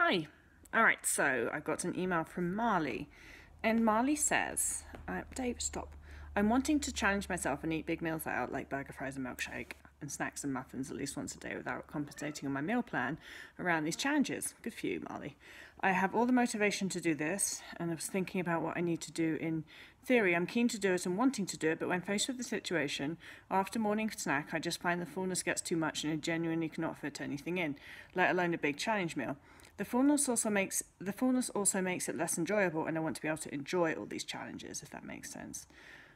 Hi. All right, so I got an email from Marley, and Marley says, Dave, stop. I'm wanting to challenge myself and eat big meals out like burger, fries, and milkshake, and snacks and muffins at least once a day without compensating on my meal plan around these challenges. Good for you, Marley. I have all the motivation to do this, and I was thinking about what I need to do. In theory, I'm keen to do it and wanting to do it, but when faced with the situation, after morning snack, I just find the fullness gets too much and I genuinely cannot fit anything in, let alone a big challenge meal. The fullness also makes it less enjoyable, and I want to be able to enjoy all these challenges, if that makes sense.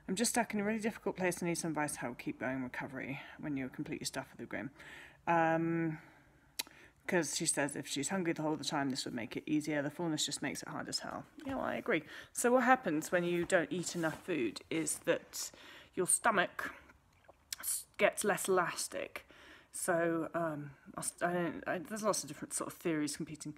I'm just stuck in a really difficult place and need some advice how to keep going recovery when you're completely stuffed with the grim. Because she says if she's hungry the whole time, this would make it easier. The fullness just makes it hard as hell. Yeah, well, I agree. So what happens when you don't eat enough food is that your stomach gets less elastic. So there's lots of different sort of theories, competing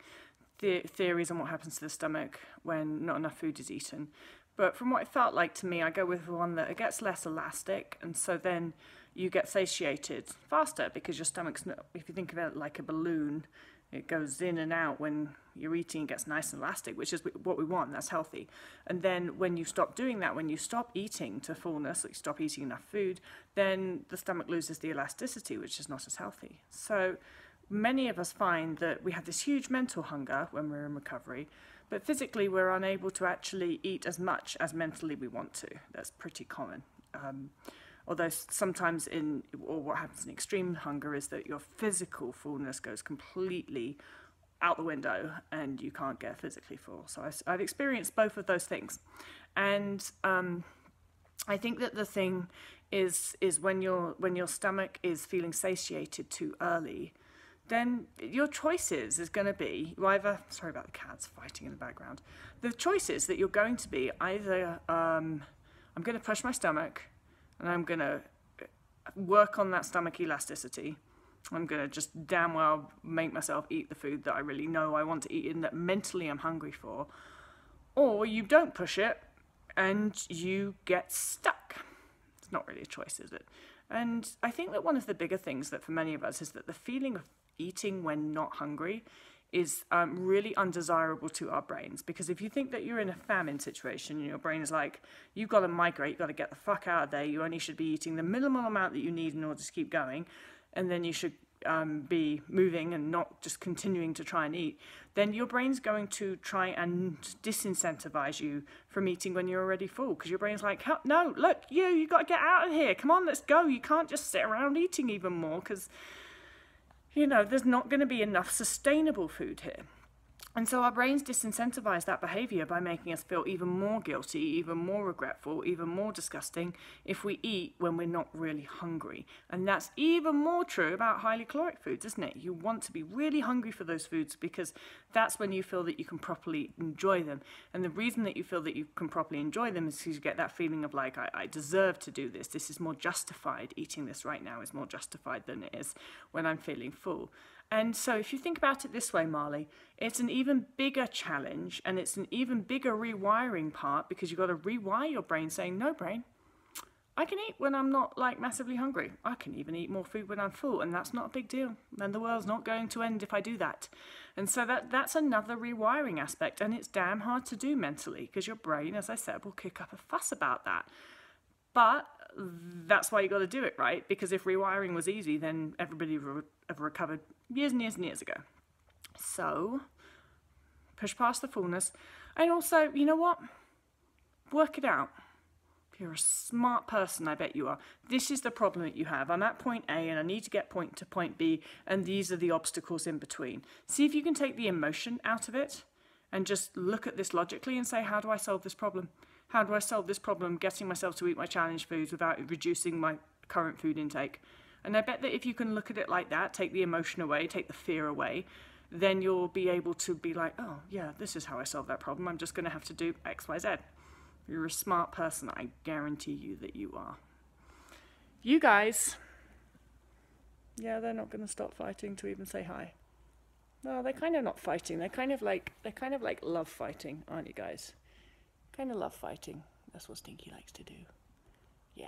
theories on what happens to the stomach when not enough food is eaten. But from what it felt like to me, I go with one that it gets less elastic, and so then you get satiated faster because your stomach's not, if you think of it like a balloon, it goes in and out when you're eating, it gets nice and elastic, which is what we want, that's healthy. And then when you stop doing that, when you stop eating to fullness, like you stop eating enough food, then the stomach loses the elasticity, which is not as healthy. So many of us find that we have this huge mental hunger when we're in recovery, but physically we're unable to actually eat as much as mentally we want to. That's pretty common. Although sometimes what happens in extreme hunger is that your physical fullness goes completely out the window and you can't get physically full. So I've experienced both of those things. And I think that the thing is when your stomach is feeling satiated too early, then your choices is going to be either, sorry about the cats fighting in the background, the choices that you're going to be either I'm going to push my stomach and I'm going to work on that stomach elasticity. I'm going to just damn well make myself eat the food that I really know I want to eat and that mentally I'm hungry for. Or you don't push it and you get stuck. It's not really a choice, is it? And I think that one of the bigger things that for many of us is that the feeling of eating when not hungry is really undesirable to our brains, because if you think that you're in a famine situation and your brain is like, you've got to migrate, you've got to get the fuck out of there, you only should be eating the minimal amount that you need in order to keep going, and then you should be moving and not just continuing to try and eat, then your brain's going to try and disincentivize you from eating when you're already full, because your brain's like, no, look, you got to get out of here, come on, let's go, you can't just sit around eating even more, because you know, there's not going to be enough sustainable food here. And so our brains disincentivize that behavior by making us feel even more guilty, even more regretful, even more disgusting if we eat when we're not really hungry. And that's even more true about highly caloric foods, isn't it? You want to be really hungry for those foods because that's when you feel that you can properly enjoy them. And the reason that you feel that you can properly enjoy them is because you get that feeling of like, I deserve to do this. This is more justified. Eating this right now is more justified than it is when I'm feeling full. And so if you think about it this way, Marley, it's an even bigger challenge and it's an even bigger rewiring part, because you've got to rewire your brain saying, no, brain, I can eat when I'm not like massively hungry. I can even eat more food when I'm full, and that's not a big deal. And the world's not going to end if I do that. And so that's another rewiring aspect, and it's damn hard to do mentally because your brain, as I said, will kick up a fuss about that. But that's why you got to do it, right? Because if rewiring was easy, then everybody would have recovered years and years and years ago. So push past the fullness. And also, you know what? Work it out. If you're a smart person, I bet you are. This is the problem that you have. I'm at point A and I need to get point to point B, and these are the obstacles in between. See if you can take the emotion out of it and just look at this logically and say, how do I solve this problem? How do I solve this problem getting myself to eat my challenge foods without reducing my current food intake? And I bet that if you can look at it like that, take the emotion away, take the fear away, then you'll be able to be like, oh yeah, this is how I solve that problem. I'm just going to have to do X, Y, Z. You're a smart person. I guarantee you that you are. You guys, yeah, they're not going to stop fighting to even say hi. No, they're kind of not fighting. They're kind of like love fighting, aren't you guys? Kind of love fighting. That's what Stinky likes to do. Yeah.